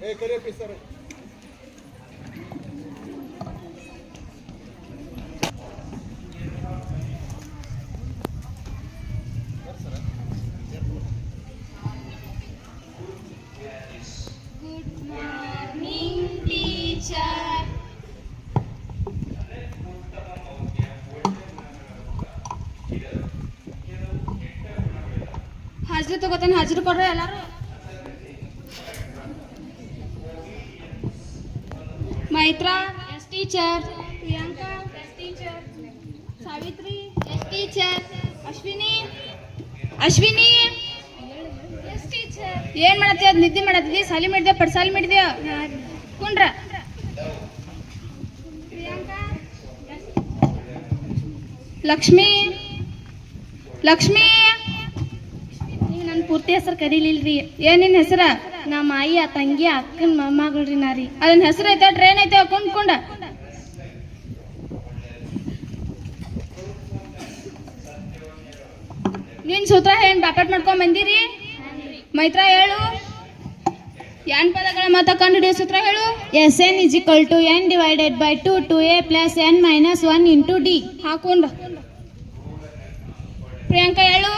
ಹಾಜರಿ ತಗೋತಾನೆ, ಹಾಜರಿ ಕೊಡ್ರಿ ಎಲ್ಲಾರು. Myntra yes teacher, Priyanka yes teacher, Savitri yes teacher, Ashwini yes teacher. ಏನ್ ಮಾಡತ್ತಿ? ಅದ್ ನಿದ್ದೆ ಮಾಡತ್ತಿದ್ದಿ? ಸಾಲಿ ಮಾಡಿದ್ಯಾ? ಪಡ್ಸಾಲಿ ಮಾಡಿದ್ಯಾ? ಕುಂಡ್ರ. ಪ್ರಿಯಾಂಕಾ, ಲಕ್ಷ್ಮಿ ನೀವು ನನ್ನ ಪೂರ್ತಿ ಹೆಸರು ಕರೀಲಿಲ್ರಿ. ಏನ್ ನಿನ್ನ ಹೆಸರ? ನಮ್ಮ ಆಯಿ ಆ ತಂಗಿ ಅಕ್ಕನ ಮೊಮ್ಮಗಳ್ರಿ ನಾರಿ. ಅದನ್ನ ಹೆಸರು ಐತೆ, ಟ್ರೈನ್ ಐತೆ, ಕುಂಡ. ನೀನ್ ಸೂತ್ರ ಏನ್ ಬ್ಯಾಕಟ್ ಮಾಡ್ಕೊಂಡ್ ಬಂದಿರಿ? ಮೈತ್ರಾ ಹೇಳು, ಏನ್ ಪದಗಳ ಮತ ಕಂಡು ಹಿಡಿಯೋ ಸೂತ್ರ ಹೇಳು. Sn is equal to n divided by 2 2a plus n minus 1 into d. ಹಾಕೊಂಡ. ಪ್ರಿಯಾಂಕಾ ಹೇಳು,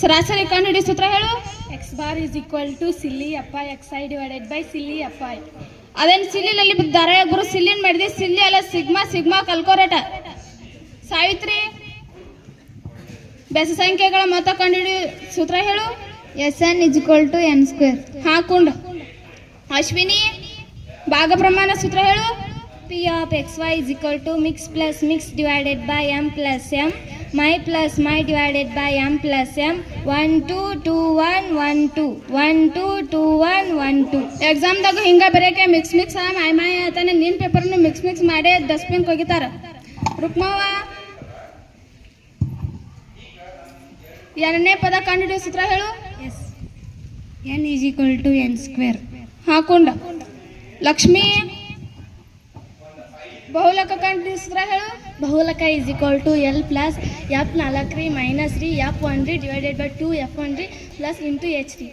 ಸರಾಸರಿ ಕಂಡು ಹಿಡಿಯೋ ಸೂತ್ರ ಹೇಳು. x bar is equal to silly appi xi divided by silly appi. ಅದೇನು ಸಿಲ್ಲಿನಲ್ಲಿ ಧಾರಾಳ ಗುರು ಸಿಲ್ಲಿನ್ ಮಾಡಿದಿ? ಸಿಲ್ಲಿ ಅಲ್ಲ, ಸಿಗ್ಮಾ ಕಲ್ಕೋರೇಟ. ಸಾವಿತ್ರಿ, ಬೆಸ ಸಂಖ್ಯೆಗಳ ಮೊತ್ತ ಕಂಡುಹಿಡಿಯೋ ಸೂತ್ರ ಹೇಳು. Sn is equal to n square. ಹಾಕೊಂಡ. ಅಶ್ವಿನಿ, ಭಾಗ ಪ್ರಮಾಣ ಸೂತ್ರ ಹೇಳು. p of xy is equal to mix plus mix divided by m plus m, my plus my divided by m plus m, 1 2 2 1 1 2 1 2 2 1 1 2. ಎಕ್ಸಾಮ್ದಾಗ ಹಿಂಗ ಬರೆಯಕ್ಕೆ ಮಿಕ್ಸ್ ಮಾಯ ಆತಾನೆ. ನಿನ್ನ ಪೇಪರ್ನು ಮಿಕ್ಸ್ ಮಾಡಿ ಡಸ್ಟ್ಬಿನ್ ಹೋಗಿತಾರ. ರುಕ್ಮವ್ವ, ಎರಡನೇ ಪದ ಕಂಡುಹಿಡಿಯೋ ಸೂತ್ರ ಹೇಳು. n is equal to n square. ಹಾಕೊಂಡ. ಲಕ್ಷ್ಮಿ, ಬಹುಲಕ ಕಂಡುಹಿಡಿಯೋ ಸೂತ್ರ ಹೇಳು. ಬಹುಲಕ is equal to l plus f 4 minus 3 f 1 divided by 2 f 1 plus into h 3.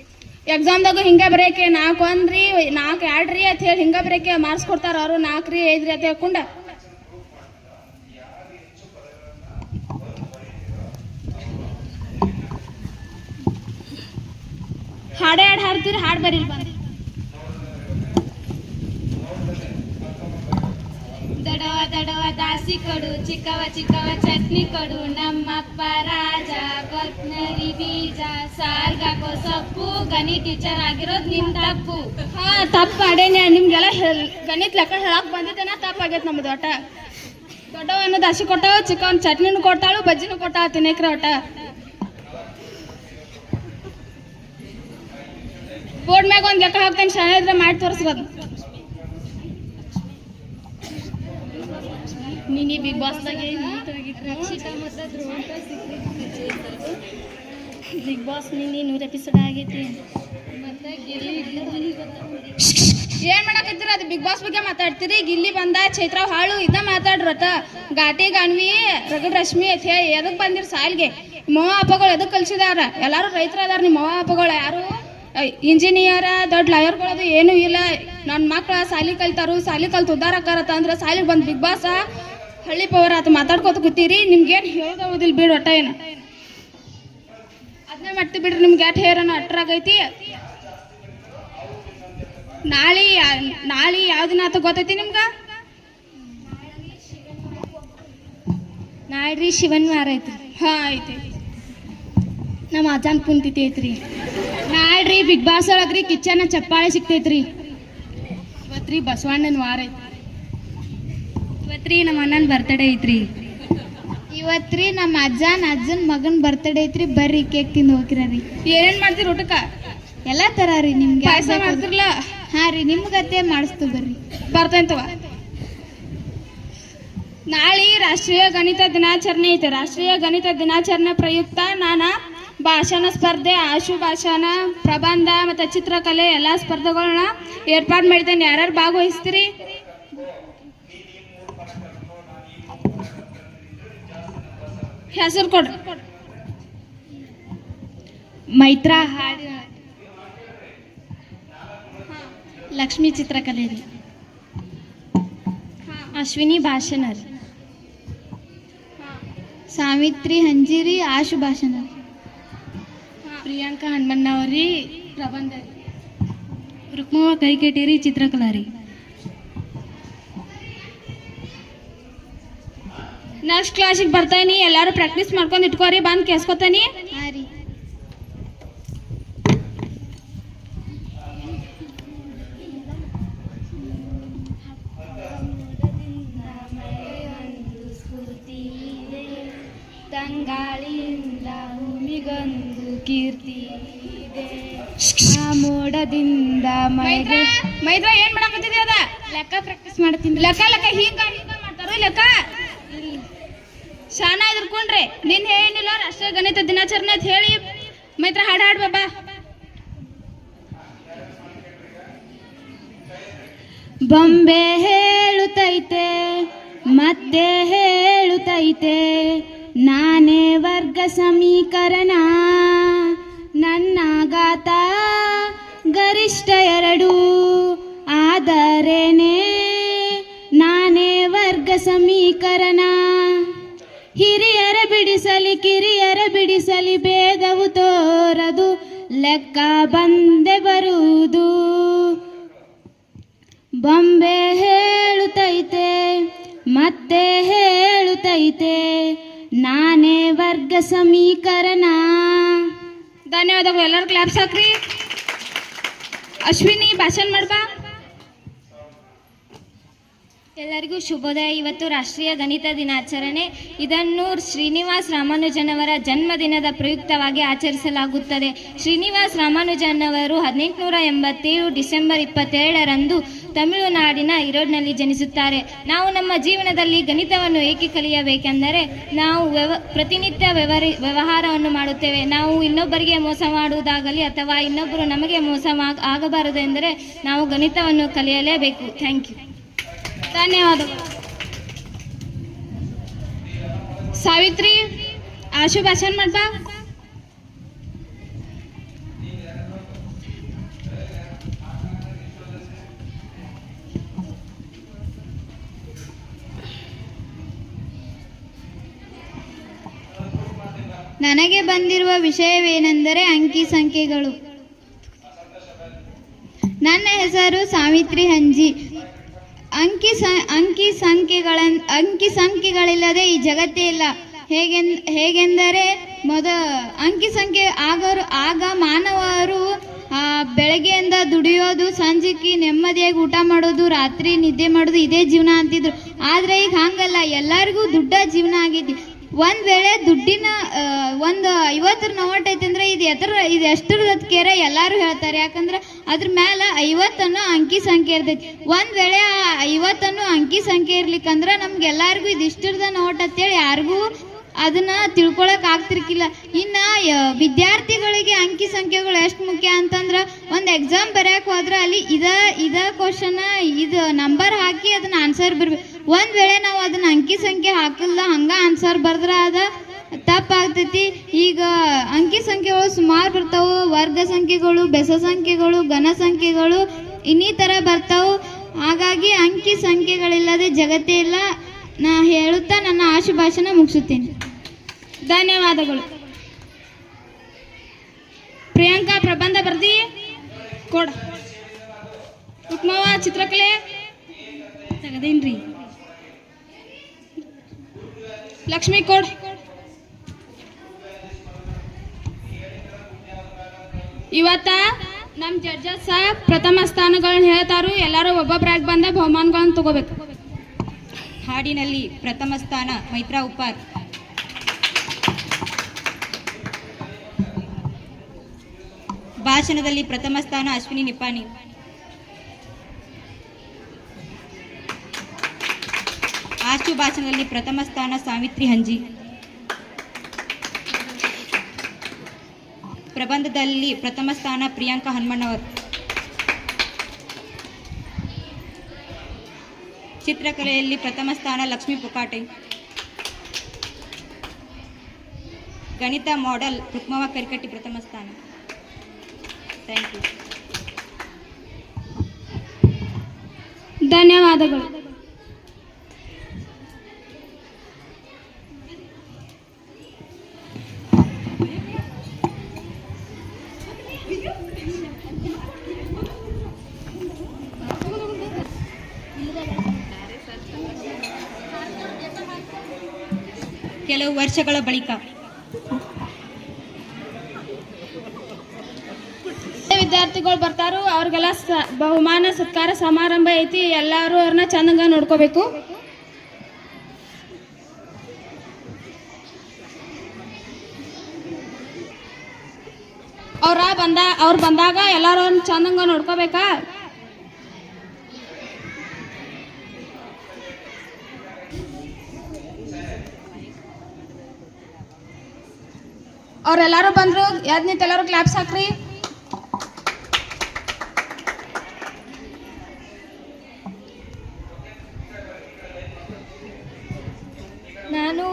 ಎಕ್ಸಾಮ್ದಾಗ ಹಿಂಗ ಬರೆಯಕ್ಕೆ 4 1 4 2 ಅಂತ ಹೇಳಿ ಹಿಂಗ ಬರೆಯಕ್ಕೆ ಮಾರ್ಕ್ಸ್ ಕೊಡ್ತಾರ ಅವರು. 4 5 ಅಂತ ಹೇಳ್ಕೊಂಡ. ಹಾಡು ಹಾಡ್ತೀರಿ? ಹಾಡು ಬರೀಲ್ ಬಂದು. ದಡವ ದಾಸಿ ಕೊಡು, ಚಿಕ್ಕವ ಚಟ್ನಿ ಕೊಡು, ನಮ್ಮಪ್ಪ ರಾಜ ಕೊತ್ನರಿ ಬೀಜ, ಸಾರ್ಗಾಕೋ ಸೊಪ್ಪು, ಗಣಿ ಟೀಚರ್ ಆಗಿರೋದು ನಿಮ್ ತಪ್ಪು. ಹಾ, ತಪ್ಪು ಮಾಡೇನೆ. ನಿಮ್ಗೆಲ್ಲ ಗಣಿತ ಲೆಕ್ಕ ಹೇಳಕ್ ಬಂದಿದ್ದೇನ? ತಪ್ಪಾಗೈತೆ ನಮ್ದು. ಒಟ್ಟ ದೊಡ್ಡವನ್ನ ದಾಸಿ ಕೊಟ್ಟಾವ, ಚಿಕ್ಕವನ್ ಚಟ್ನಿನೂ ಕೊಟ್ಟಾಳು, ಬಜ್ಜಿನೂ ಕೊಟ್ಟಾವ, ತಿನ್ನಕ್ರ. ಒಟ್ಟ ಬೋರ್ಡ್ ಮ್ಯಾಗ ಒಂದು ಲೆಕ್ಕ ಹಾಕ್ತೇನೆ, ಶಾಲೆ ಇದ್ರೆ ಮಾಡಿ ತೋರಿಸ್ಬೋದು. ಮಿನಿ ಬಿಗ್ ಬಾಸ್ದಾಗೆ ಬಿಗ್ ಬಾಸ್ ಮಿನಿ 100 ಎಪಿಸೋಡ್ ಆಗೈತಿ. ಏನ್ ಮಾಡಕತ್ತೀರ? ಅದು ಬಿಗ್ ಬಾಸ್ ಬಗ್ಗೆ ಮಾತಾಡ್ತೀರಿ. ಗಿಲ್ಲಿ ಬಂದ, ಚೈತ್ರ ಹಾಳು, ಇದ ಮಾತಾಡ್ರಟ. ಘಾಟಿ ಗಾನ್ವಿ ರಗಡ್ ರಶ್ಮಿ ಅಂತ ಹೇಳಿ ಎದಕ್ ಬಂದಿರ ಸಾಲ್ಗೆ? ಮವ ಅಪ್ಪಗಳು ಎದಕ್ ಕಲ್ಸಿದಾರ? ಎಲ್ಲಾರು ರೈತರ ಅದಾರ. ನಿಮ್ಮ ಮವ ಅಪ್ಪಗಳು ಯಾರು ಇಂಜಿನಿಯರ, ದೊಡ್ಡ ಲಾಯರ್ಗಳದು ಏನೂ ಇಲ್ಲ. ನನ್ನ ಮಕ್ಳ ಸಾಲಿ ಕಲ್ತಾರು, ಸಾಲಿ ಕಲ್ತು ಉದ್ದಾರ ಆಕಾರತ್ತ ಅಂದ್ರೆ ಸಾಲಿಗೆ ಬಂದು ಬಿಗ್ ಬಾಸ್ ಹಳ್ಳಿ ಪವರ್ ಆತ ಮಾತಾಡ್ಕೋತ ಕೂತೀರಿ. ನಿಮ್ಗೇನು ಹೇಳೋದಿಲ್ಲ ಬಿಡು. ಒಟ್ಟ ಏನು ಅದನ್ನೇ ಮಾಡ್ತೀವಿ ಬಿಡ್ರಿ. ನಿಮ್ಗೆ ಯಾಟ್ ಹೇರನ ಅಟ್ರಾಗೈತಿ. ನಾಳೆ ಯಾವ ದಿನ ಆತ ಗೊತ್ತೈತಿ ನಿಮ್ಗೆ? ನಾಳ್ರಿ ಶಿವನ್ ವಾರ ಐತ್ರಿ. ಹಾ, ಐತಿ. ನಮ್ಮ ಅಜ್ಜನ್ ಪುಣ್ಯತಿಥಿ ಐತ್ರಿ. ನಾಳ್ರಿ ಬಿಗ್ ಬಾಸ್ ಒಳಗ್ರಿ ಕಿಚ್ಚನ ಚಪ್ಪಾಳೆ ಸಿಗ್ತೈತ್ರಿ. ಇವತ್ರಿ ಬಸವಣ್ಣನ ವಾರ ಐತಿ. ಇವತ್ರಿ ನಮ್ಮ ಅಣ್ಣನ ಬರ್ತಡೇ ಐತ್ರಿ. ಇವತ್ರಿ ನಮ್ಮ ಅಜ್ಜನ ಮಗನ ಬರ್ತಡೇ ಐತ್ರಿ. ಬರ್ರಿ ಕೇಕ್ ತಿಂದು ಹೋಗಿರಿ. ಏನೇನ್ ಮಾಡ್ತೀರಿ ಊಟಕ್ಕ? ಎಲ್ಲಾ ತರ ರೀ. ನಿಮ್ಗೆ ಪಾಯಸ ಮಾಡ್ತಿರ್ಲ? ಹಾ ರೀ, ನಿಮ್ಗತ್ತೆ ಮಾಡಿಸ್ತು ಬರ್ರಿ. ಬರ್ತಂತವ. ನಾಳೆ ರಾಷ್ಟ್ರೀಯ ಗಣಿತ ದಿನಾಚರಣೆ ಐತೆ. ರಾಷ್ಟ್ರೀಯ ಗಣಿತ ದಿನಾಚರಣೆ ಪ್ರಯುಕ್ತ ನಾನು ಭಾಷಣ ಸ್ಪರ್ಧೆ, ಆಶು ಭಾಷಣ, ಪ್ರಬಂಧ ಮತ್ತು ಚಿತ್ರಕಲೆ ಎಲ್ಲ ಸ್ಪರ್ಧೆಗಳನ್ನ ಏರ್ಪಾಡು ಮಾಡಿದ್ದೇನೆ. ಯಾರ್ಯಾರು ಭಾಗವಹಿಸ್ತೀರಿ? ಹೆಸರು ಕೊಡ್ರಿ. ಮೈತ್ರಾ ಹಾಡು ಲಕ್ಷ್ಮಿ ಚಿತ್ರಕಲೆ ರೀ. ಅಶ್ವಿನಿ ಭಾಷಣ ರೀ. ಸಾವಿತ್ರಿ ಹಂಜಿರಿ ಆಶು ಭಾಷಣ. ಪ್ರಿಯಾಂಕಾ ಹನುಮಣ್ಣವ್ರಿ ಪ್ರಬಂಧ ರೀ. ರುಕ್ಮವ್ವ ಕೈಕೇಟೇರಿ ಚಿತ್ರಕಲಾ ರೀ. ನೆಕ್ಸ್ಟ್ ಕ್ಲಾಸಿಗೆ ಬರ್ತಾನಿ, ಎಲ್ಲರೂ ಪ್ರಾಕ್ಟೀಸ್ ಮಾಡ್ಕೊಂಡು ಇಟ್ಕೋರಿ, ಬಂದು ಕೇಳ್ಸ್ಕೊತಾನಿ. ಹಾಂ ರೀ. ತಂಗಾಳಿಯಿಂದ ಭೂಮಿಗೊಂದು ಕೀರ್ತಿ ಇದೆ, ಆ ಮೋಡದಿಂದ ಮೈದ್ರ ಮೈದ್ರ ಏನ್ ಮಾಡಕತ್ತಿದ್ರಿ? ಅದ ಲೆಕ್ಕ ಪ್ರಾಕ್ಟೀಸ್ ಮಾಡ್ತೀನಿ. ಲೆಕ್ಕ ಲೆಕ್ಕ ಹಿಂಗ ಹಿಂಗ ಮಾಡ್ತಾರೋ ಲೆಕ್ಕ ಶಾನ ಇದ್ರಕೊಂಡ್ರೆ ನಿನ್ ಹೇಳಿಲ್ಲ ರಾಷ್ಟ್ರೀಯ ಗಣಿತ ದಿನಾಚರಣೆ ಅಂತ ಹೇಳಿ ಮೈತ್ರ ಹಾಡು ಹಾಡು ಬಾಬಾ. ಬೊಂಬೆ ಹೇಳುತ್ತೈತೆ ಮತ್ತೆ ಹೇಳುತ್ತೈತೆ, ನಾನೇ ವರ್ಗ ಸಮೀಕರಣ, ನನ್ನ ಗಾತ ಗರಿಷ್ಠ 2 ಆದರೇನೆ ನಾನೇ ವರ್ಗ ಸಮೀಕರಣ. ಹಿರಿಯರ ಬಿಡಿಸಲಿ ಕಿರಿಯರ ಬಿಡಿಸಲಿ ಭೇದವು ತೋರದು, ಲೆಕ್ಕ ಬಂದೆ ಬರುವುದು. ಬೊಂಬೆ ಹೇಳುತ್ತೈತೆ ಮತ್ತೆ ಹೇಳುತ್ತೈತೆ, ನಾನೇ ವರ್ಗ ಸಮೀಕರಣ. ಧನ್ಯವಾದಗಳು. ಎಲ್ಲರೂ ಕ್ಲಾಪ್ಸ್ ಹಾಕ್ರಿ. ಅಶ್ವಿನಿ ಭಾಷಣ ಮಾಡ್ಬಾ. ಎಲ್ಲರಿಗೂ ಶುಭೋದಯ. ಇವತ್ತು ರಾಷ್ಟ್ರೀಯ ಗಣಿತ ದಿನಾಚರಣೆ. ಇದನ್ನು ಶ್ರೀನಿವಾಸ್ ರಾಮಾನುಜನವರ ಜನ್ಮದಿನದ ಪ್ರಯುಕ್ತವಾಗಿ ಆಚರಿಸಲಾಗುತ್ತದೆ. ಶ್ರೀನಿವಾಸ್ ರಾಮಾನುಜನವರು 1887 ಡಿಸೆಂಬರ್ 22ರಂದು ತಮಿಳುನಾಡಿನ ಈರೋಡ್ನಲ್ಲಿ ಜನಿಸುತ್ತಾರೆ. ನಾವು ನಮ್ಮ ಜೀವನದಲ್ಲಿ ಗಣಿತವನ್ನು ಏಕೆ ಕಲಿಯಬೇಕೆಂದರೆ ನಾವು ಪ್ರತಿನಿತ್ಯ ವ್ಯವಹಾರವನ್ನು ಮಾಡುತ್ತೇವೆ. ನಾವು ಇನ್ನೊಬ್ಬರಿಗೆ ಮೋಸ ಮಾಡುವುದಾಗಲಿ ಅಥವಾ ಇನ್ನೊಬ್ಬರು ನಮಗೆ ಮೋಸ ಆಗಬಾರದು ಎಂದರೆ ನಾವು ಗಣಿತವನ್ನು ಕಲಿಯಲೇಬೇಕು. Thank you. ಧನ್ಯವಾದಗಳು. ಸಾವಿತ್ರಿ ಆಶು ಭಾಷಣ ಮಾಡ್ಬಾ. ನನಗೆ ಬಂದಿರುವ ವಿಷಯವೇನೆಂದರೆ ಅಂಕಿ ಸಂಖ್ಯೆಗಳು. ನನ್ನ ಹೆಸರು ಸಾವಿತ್ರಿ ಹಂಜಿ. ಅಂಕಿ ಸಂಖ್ಯೆಗಳಿಲ್ಲದೆ ಈ ಜಗತ್ತೇ ಇಲ್ಲ. ಹೇಗೆಂದರೆ ಅಂಕಿ ಸಂಖ್ಯೆ ಆಗ ಮಾನವರು ಬೆಳಗ್ಗೆಯಿಂದ ದುಡಿಯೋದು, ಸಂಜೆಗೆ ನೆಮ್ಮದಿಯಾಗಿ ಊಟ ಮಾಡೋದು, ರಾತ್ರಿ ನಿದ್ದೆ ಮಾಡೋದು, ಇದೇ ಜೀವನ ಅಂತಿದ್ರು. ಆದರೆ ಈಗ ಹಂಗಲ್ಲ, ಎಲ್ಲರಿಗೂ ದುಡ್ಡ ಜೀವನ ಆಗೈತಿ. ಒಂದು ವೇಳೆ ದುಡ್ಡಿನ ಒಂದು 50 ನೋಟ್ ಐತೆ ಅಂದ್ರೆ ಇದು ಎಷ್ಟರದ ಕೇರೆ ಎಲ್ಲರೂ ಹೇಳ್ತಾರೆ. ಯಾಕಂದ್ರೆ ಅದ್ರ ಮೇಲೆ 50 ಅನ್ನೋ ಅಂಕಿ ಸಂಖ್ಯೆ ಇರ್ತೈತಿ. ಒಂದು ವೇಳೆ ಆ 50 ಅನ್ನೋ ಅಂಕಿ ಸಂಖ್ಯೆ ಇರ್ಲಿಕ್ಕಂದ್ರೆ ನಮ್ಗೆಲ್ಲರಿಗೂ ಇದು ಇಷ್ಟರದ ನೋಟ್ ಅಂತೇಳಿ ಯಾರಿಗೂ ಅದನ್ನ ತಿಳ್ಕೊಳಕ್ ಆಗ್ತಿರ್ಕಿಲ್ಲ. ಇನ್ನ ವಿದ್ಯಾರ್ಥಿಗಳಿಗೆ ಅಂಕಿ ಸಂಖ್ಯೆಗಳು ಎಷ್ಟು ಮುಖ್ಯ ಅಂತಂದ್ರೆ, ಒಂದು ಎಕ್ಸಾಮ್ ಬರೆಯಕ್ ಹೋದ್ರೆ ಅಲ್ಲಿ ಇದ ಕ್ವಶನ್ ಇದು ನಂಬರ್ ಹಾಕಿ ಅದನ್ನ ಆನ್ಸರ್ ಬರ್ಬೇಕು. ಒಂದ್ ವೇಳೆ ನಾವು ಅದನ್ನ ಅಂಕಿ ಸಂಖ್ಯೆ ಹಾಕಿಲ್ಲ, ಹಂಗ ಆನ್ಸರ್ ಬರ್ದ್ರ ಅದ ತಪ್ಪಾಗ್ತೈತಿ. ಈಗ ಅಂಕಿ ಸಂಖ್ಯೆಗಳು ಸುಮಾರು ಬರ್ತಾವು. ವರ್ಗ ಸಂಖ್ಯೆಗಳು, ಬೆಸ ಸಂಖ್ಯೆಗಳು, ಘನ ಸಂಖ್ಯೆಗಳು ಇನ್ನಿತರ ಬರ್ತಾವು. ಹಾಗಾಗಿ ಅಂಕಿ ಸಂಖ್ಯೆಗಳಿಲ್ಲದೆ ಜಗತ್ತೇ ಇಲ್ಲ. ನಾ ಹೇಳುತ್ತಾ ನನ್ನ ಆಶು ಭಾಷಣ ಮುಗಿಸುತ್ತೇನೆ. ಧನ್ಯವಾದಗಳು. ಪ್ರಿಯಾಂಕಾ ಪ್ರಬಂಧ ಬರ್ದಿ ಕೊಡ. ರುಕ್ಮವ್ವ ಚಿತ್ರಕಲೆ ತೆಗದೇನ್ರಿ. ಲಕ್ಷ್ಮಿ ಕೊಡ್. ಇವತ್ತ ನಮ್ಮ ಜಡ್ಜಸ್ ಪ್ರಥಮ ಸ್ಥಾನಗಳನ್ನ ಹೇಳ್ತಾರು. ಎಲ್ಲರೂ ಒಬ್ಬೊಬ್ಬರಾಗಿ ಬಂದ ಬಹುಮಾನಗಳನ್ನ ತಗೋಬೇಕು. ಹಾಡಿನಲ್ಲಿ ಪ್ರಥಮ ಸ್ಥಾನ ಮೈತ್ರಾ ಉಪ್ಪಾರ್. ಭಾಷಣದಲ್ಲಿ ಪ್ರಥಮ ಸ್ಥಾನ ಅಶ್ವಿನಿ ನಿಪ್ಪಾಣಿ. ಆಶು ಭಾಷಣದಲ್ಲಿ ಪ್ರಥಮ ಸ್ಥಾನ ಸಾವಿತ್ರಿ ಹಂಜಿ. ಪ್ರಬಂಧದಲ್ಲಿ ಪ್ರಥಮ ಸ್ಥಾನ ಪ್ರಿಯಾಂಕಾ ಹನುಮಣ್ಣವರ್. ಚಿತ್ರಕಲೆಯಲ್ಲಿ ಪ್ರಥಮ ಸ್ಥಾನ ಲಕ್ಷ್ಮೀ ಪುಕಾಟೆ. ಗಣಿತ ಮಾಡೆಲ್ ರುಕ್ಮವ್ವ ಕರಿಕಟ್ಟಿ ಪ್ರಥಮ ಸ್ಥಾನ. Thank you. ಧನ್ಯವಾದಗಳು. ಕೆಲವು ವರ್ಷಗಳ ಬಳಿಕ ವಿದ್ಯಾರ್ಥಿಗಳು ಬರ್ತಾರೋ ಅವ್ರಿಗೆಲ್ಲ ಬಹುಮಾನ ಸತ್ಕಾರ ಸಮಾರಂಭ ಐತಿ. ಎಲ್ಲರೂ ಅವ್ರನ್ನ ಚಂದಂಗ ನೋಡ್ಕೋಬೇಕು. ಅವ್ರು ಬಂದಾಗ ಎಲ್ಲರೂ ಅವ್ರನ್ನ ಚಂದಂಗ ನೋಡ್ಕೋಬೇಕಾ? ಅವ್ರೆಲ್ಲರೂ ಬಂದ್ರು, ಎದ್ ನಿಂತ ಎಲ್ಲರೂ ಕ್ಲಾಪ್ಸ್ ಹಾಕ್ರಿ. ನಾನು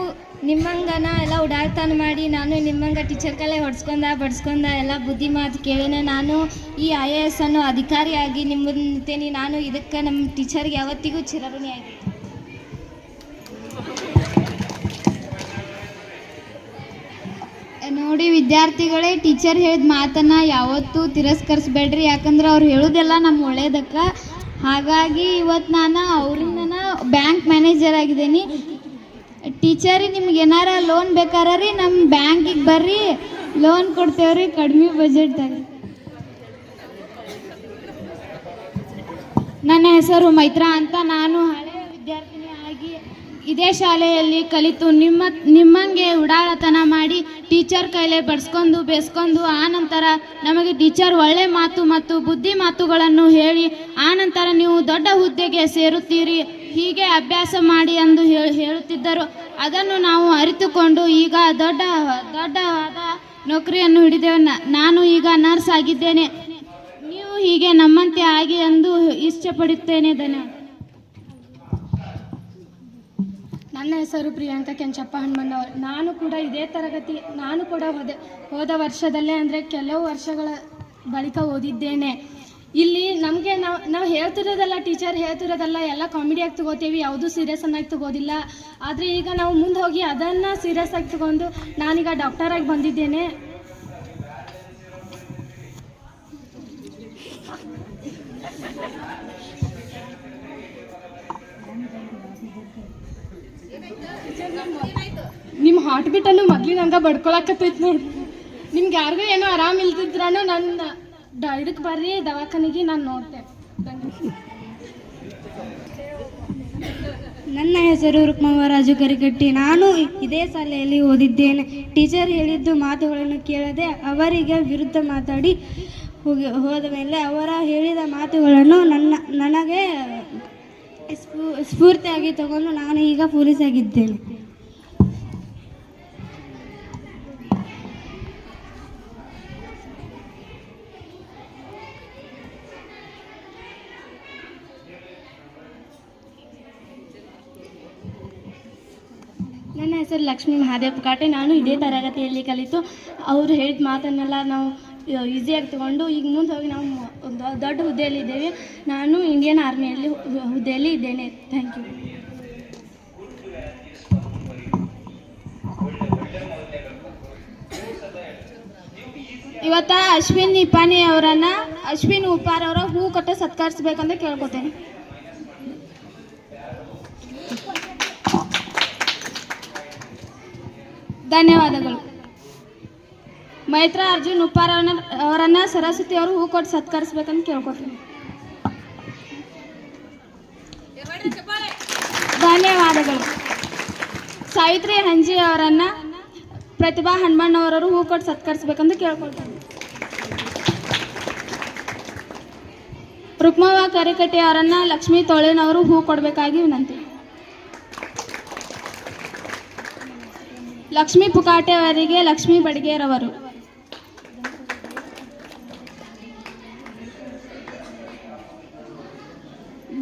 ನಿಮ್ಮಂಗನ ಎಲ್ಲ ಉಡಾಳ್ತಾನ ಮಾಡಿ ನಾನು ನಿಮ್ಮಂಗ ಟೀಚರ್ ಕಲೆ ಬಡ್ಸ್ಕೊಂಡ ಎಲ್ಲ ಬುದ್ಧಿ ಮಾತು ಕೇಳೇನೆ. ನಾನು ಈ IAS ಅನ್ನೋ ಅಧಿಕಾರಿಯಾಗಿ ನಿಮ್ಮಂತೇನೆ. ನಾನು ಇದಕ್ಕೆ ನಮ್ಮ ಟೀಚರ್ಗೆ ಯಾವತ್ತಿಗೂ ಚಿರಋಣಿ ಆಗಿ. ನೋಡಿ ವಿದ್ಯಾರ್ಥಿಗಳೇ, ಟೀಚರ್ ಹೇಳಿದ ಮಾತನ್ನ ಯಾವತ್ತೂ ತಿರಸ್ಕರಿಸ್ಬೇಡ್ರಿ. ಯಾಕಂದ್ರೆ ಅವ್ರು ಹೇಳೋದೆಲ್ಲ ನಮ್ಮ ಒಳ್ಳೇದಕ್ಕೆ. ಹಾಗಾಗಿ ಇವತ್ತು ನಾನು ಅವರಿಂದ ಬ್ಯಾಂಕ್ ಮ್ಯಾನೇಜರ್ ಆಗಿದ್ದೀನಿ. ಟೀಚರಿ ನಿಮ್ಗೆ ಏನಾರ ಲೋನ್ ಬೇಕಾರ ರೀ ನಮ್ಮ ಬ್ಯಾಂಕಿಗೆ ಬರ್ರಿ, ಲೋನ್ ಕೊಡ್ತೇವ್ರಿ ಕಡಿಮೆ ಬಜೆಟ್ದಾಗ. ನನ್ನ ಹೆಸರು ಮೈತ್ರಾ ಅಂತ. ನಾನು ಹಳೆಯ ವಿದ್ಯಾರ್ಥಿನಿ ಆಗಿ ಇದೇ ಶಾಲೆಯಲ್ಲಿ ಕಲಿತು ನಿಮ್ಮಂಗೆ ಉಡಾಳತನ ಮಾಡಿ ಟೀಚರ್ ಕೈಲೇ ಬಡ್ಸ್ಕೊಂಡು ಬೇಸ್ಕೊಂಡು ಆನಂತರ ನಮಗೆ ಟೀಚರ್ ಒಳ್ಳೆ ಮಾತು ಮತ್ತು ಬುದ್ಧಿ ಮಾತುಗಳನ್ನು ಹೇಳಿ ಆನಂತರ ನೀವು ದೊಡ್ಡ ಹುದ್ದೆಗೆ ಸೇರುತ್ತೀರಿ, ಹೀಗೆ ಅಭ್ಯಾಸ ಮಾಡಿ ಎಂದು ಹೇಳುತ್ತಿದ್ದರು. ಅದನ್ನು ನಾವು ಅರಿತುಕೊಂಡು ಈಗ ದೊಡ್ಡವಾದ ನೌಕರಿಯನ್ನು ಹಿಡಿದೇವೆ. ನಾನು ಈಗ ನರ್ಸ್ ಆಗಿದ್ದೇನೆ. ನೀವು ಹೀಗೆ ನಮ್ಮಂತೆ ಆಗಿ ಎಂದು ಇಷ್ಟಪಡುತ್ತೇನೆ. ಧನ್ಯವಾದ. ನನ್ನ ಹೆಸರು ಪ್ರಿಯಾಂಕಾ ಕೆಂಚಪ್ಪ ಹನುಮಣ್ಣವರು. ನಾನು ಕೂಡ ಇದೇ ತರಗತಿ. ನಾನು ಕೂಡ ಹೋದ ವರ್ಷದಲ್ಲೇ ಅಂದರೆ ಕೆಲವು ವರ್ಷಗಳ ಬಳಿಕ ಓದಿದ್ದೇನೆ. ಇಲ್ಲಿ ನಮಗೆ ನಾವು ಹೇಳ್ತಿರೋದಲ್ಲ, ಟೀಚರ್ ಹೇಳ್ತಿರೋದಲ್ಲ ಎಲ್ಲ ಕಾಮಿಡಿಯಾಗಿ ತಗೋತೀವಿ, ಯಾವುದೂ ಸೀರಿಯಸ್ ಆಗಿ ತಗೋದಿಲ್ಲ. ಆದರೆ ಈಗ ನಾವು ಮುಂದೆ ಹೋಗಿ ಅದನ್ನು ಸೀರಿಯಸ್ ಆಗಿ ತಗೊಂಡು ನಾನೀಗ ಡಾಕ್ಟರಾಗಿ ಬಂದಿದ್ದೇನೆ. ನಿಮ್ಮ ಹಾರ್ಟ್ ಬೀಟನ್ನು ಮೊದಲಿನಂಗ ಬಡ್ಕೊಳಕತ್ತೈತೆ ನೋಡಿ. ನಿಮ್ಗೆ ಯಾರಿಗೂ ಏನೋ ಆರಾಮ ಇಲ್ದಿದ್ರೂ ನನ್ನ ಇದಕ್ಕೆ ಬರ್ರಿ ದವಾಖಾನೆಗೆ, ನಾನು ನೋಡ್ತೇನೆ. ನನ್ನ ಹೆಸರು ರುಕ್ಮವ್ವ ರಾಜು ಕರಿಕಟ್ಟಿ. ನಾನು ಇದೇ ಶಾಲೆಯಲ್ಲಿ ಓದಿದ್ದೇನೆ. ಟೀಚರ್ ಹೇಳಿದ್ದು ಮಾತುಗಳನ್ನು ಕೇಳದೆ ಅವರಿಗೆ ವಿರುದ್ಧ ಮಾತಾಡಿ ಹೋದ ಮೇಲೆ ಅವರ ಹೇಳಿದ ಮಾತುಗಳನ್ನು ನನಗೆ ಸ್ಫೂರ್ತಿಯಾಗಿ ತಗೊಂಡು ನಾನು ಈಗ ಪೊಲೀಸ್ ಆಗಿದ್ದೇನೆ. ನನ್ನ ಹೆಸರು ಲಕ್ಷ್ಮೀ ಮಹಾದೇವ್ ಪುಕಾಟೆ. ನಾನು ಇದೇ ತರಗತಿಯಲ್ಲಿ ಕಲಿತು ಅವರು ಹೇಳಿದ ಮಾತನ್ನೆಲ್ಲ ನಾವು ಈಸಿಯಾಗಿ ತಗೊಂಡು ಈಗ ಮುಂದೆ ಹೋಗಿ ನಾವು ಒಂದು ದೊಡ್ಡ ಹುದ್ದೆಯಲ್ಲಿ ಇದ್ದೇವೆ. ನಾನು ಇಂಡಿಯನ್ ಆರ್ಮಿಯಲ್ಲಿ ಹುದ್ದೆಯಲ್ಲಿ ಇದ್ದೇನೆ. Thank you. ಇವತ್ತ ಅಶ್ವಿನ್ ಉಪ್ಪಾರ್ ಅವರ ಹೂ ಕೊಟ್ಟು ಸತ್ಕರಿಸ್ಬೇಕಂತ ಕೇಳ್ಕೊತೇನೆ. ಧನ್ಯವಾದಗಳು. ಮೈತ್ರಾ ಅರ್ಜುನ್ ಉಪ್ಪಾರ್ ಅವರನ್ನ ಸರಸ್ವತಿ ಅವರು ಹೂ ಕೊಟ್ಟು ಸತ್ಕರಿಸ್ಬೇಕಂತ ಕೇಳ್ಕೊತೀನಿ. ಧನ್ಯವಾದಗಳು. ಸಾವಿತ್ರಿ ಹಂಜಿ ಅವರನ್ನ ಪ್ರತಿಭಾ ಹನುಮಣ್ಣವರವರು ಹೂ ಕೊಟ್ಟು ಸತ್ಕರಿಸ್ಬೇಕಂತ ಕೇಳ್ಕೊಳ್ತಾರೆ. ರುಕ್ಮವ್ವ ಕರಿಕಟ್ಟಿ ಅವರನ್ನ ಲಕ್ಷ್ಮೀ ತೋಳೇನವರು ಹೂ ಕೊಡಬೇಕಾಗಿ ವಿನಂತಿ. ಲಕ್ಷ್ಮೀ ಪುಕಾಟೆ ಅವರಿಗೆ ಲಕ್ಷ್ಮೀ ಬಡಿಗೇರವರು.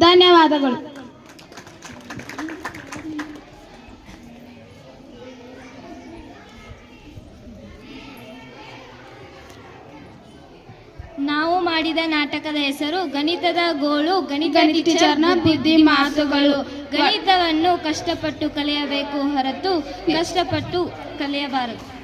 ಧನ್ಯವಾದಗಳು. ನಾವು ಮಾಡಿದ ನಾಟಕದ ಹೆಸರು ಗಣಿತದ ಗೋಳು ಗಣಿತ ಟೀಚರ್ನ ಬುದ್ಧಿ ಮಾತುಗಳು. ಗಣಿತವನ್ನು ಕಷ್ಟಪಟ್ಟು ಕಲಿಯಬೇಕು ಹೊರತು ಕಷ್ಟಪಟ್ಟು ಕಲಿಯಬಾರದು.